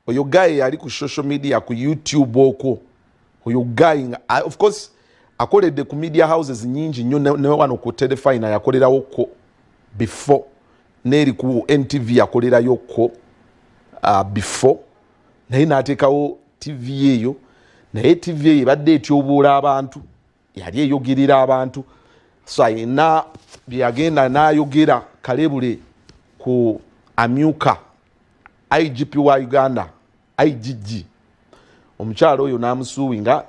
oyo guy ali ku social media ku YouTube okwo oyo guy of course akoledde ku media houses nyingi nnyo ne wano ku Terefayina yakolerawo ko before neri ku NTV yakolerayo ko before naye n'ateekawo TV eyo naye TV eyo ebadde etyoboola abantu yali eyogerera abantu so ayina byagenda n'ayogera kalebule ku amyuka IGP wa Uganda IGG omukyalo oyo n'amusuuwinga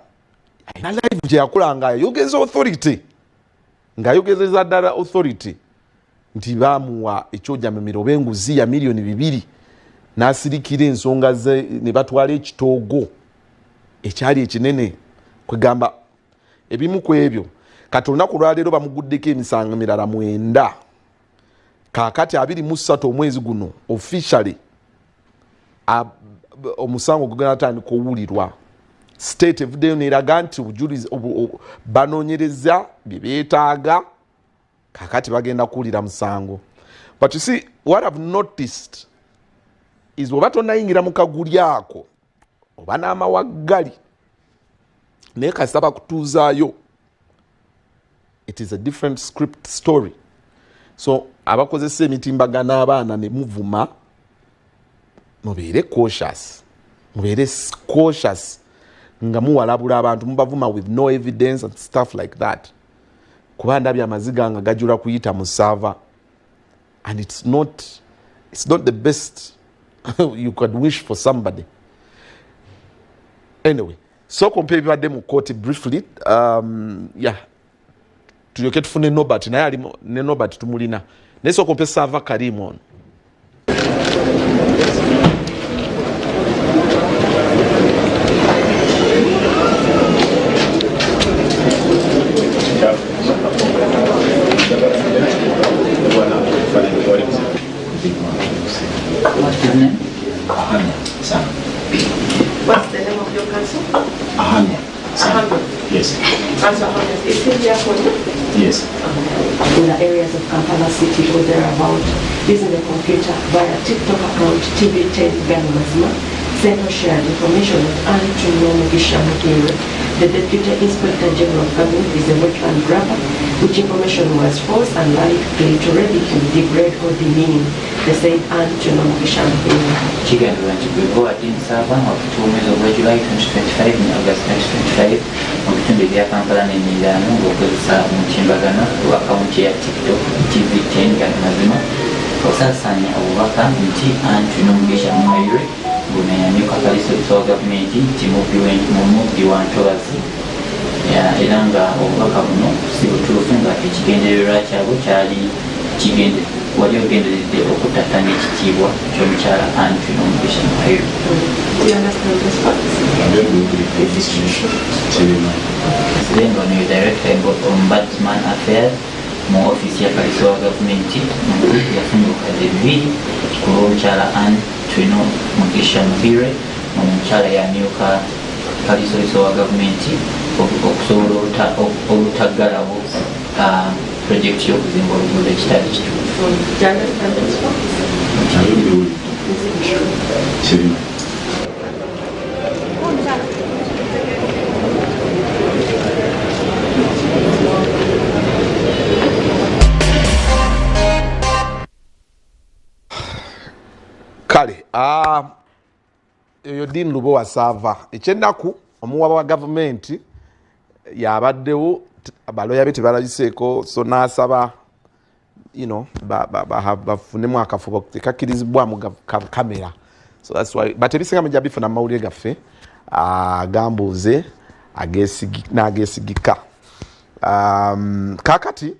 ayina live gye yakola nga ayogeza authority ng'ayogezeza ddala authority nti baamuwa ekyojamemero b'enguzi ya miliyoni 2 n'asirikira ensonga ze ne batwala ekitoogo ekyali ekinene kwegamba ebimu ku ebyo kati olunaku lwaleero bamuguddeko emisango emirala 9 kaakati 23 omwezi guno officially omusango gugenda atandika owulirwa state evuddeyo n'eraga nti obujulizi banoonyereza bye beetaaga kaakati bagenda kuwulira musango but you see what I've noticed is bw'oba tonnayingira mu kaguli ako oba n'amawaggali naye kasita bakutuuzaayo it is a different script story so abakozesa emitimbagano abaana ne muvuma mubeere cautious nga muwalabula abantu mubavuma with no evidence and stuff like that kuba ndabye amaziga nga gajula kuyita mu Ssaava and it's not the best you could wish for somebody anyway so compare bibadde mu court briefly yeah tulyoke tufune Nobert naye ali ne Nobert tumulina naye so compare Ssaava Karimu ono What's the name of your council? Ahania. Yes. Council Ahania. Is he here for you? Yes. In the areas of Kampala City or thereabout, using the computer via TikTok account TV10 Gambuuze, sent or shared information with Atuuyana, the Deputy Inspector General of Government is a wetland grabber, which information was false and likely to ridicule, degrade or demean the said Atuuyana. Kiganiro nti bwe bw'adde Ssaava wakati w'omwezi ogwa July 2025 ne August 2025 mu bitundu ebya Kampala n'emiriraano ng'okozesa omutimbagano lwa akawunti ya TikTok TV10 Gambuuze osaasaanya obubaka nti Atuuyana bunayamyuka kaliso wa gavumenti nti mubbi wa ntobazi era nga obubaka buno si butuufu nga ekigendererwa kyabwe kyali wali ogenderedde okutatanya ekitiibwa ky'omukyala Atuuyana. Do you understand this fact? Then on your director Ombudsman Affairs mu ofisi ya kaliso wa gavumenti yafunye obukadde 2 ku lw'omukyala Atuuyana omukyala yamyuka kaliso wa gavumenti okusobola obutaggalawo projekiti y'okuzimba oluguudo ekitali kituufu. Do you understand this fact? kale eyo Dean Lubowa Ssaava ekyennaku omuwaba wa gavumenti yabaddewo abaloya be tebalabiseeko so n'asaba bafunemu akafuba tekakkirizibwamu kamera so that's why but ebisinga mujja bifuna mu mawulire gaffe Gambuuze n'Ageesigika kakati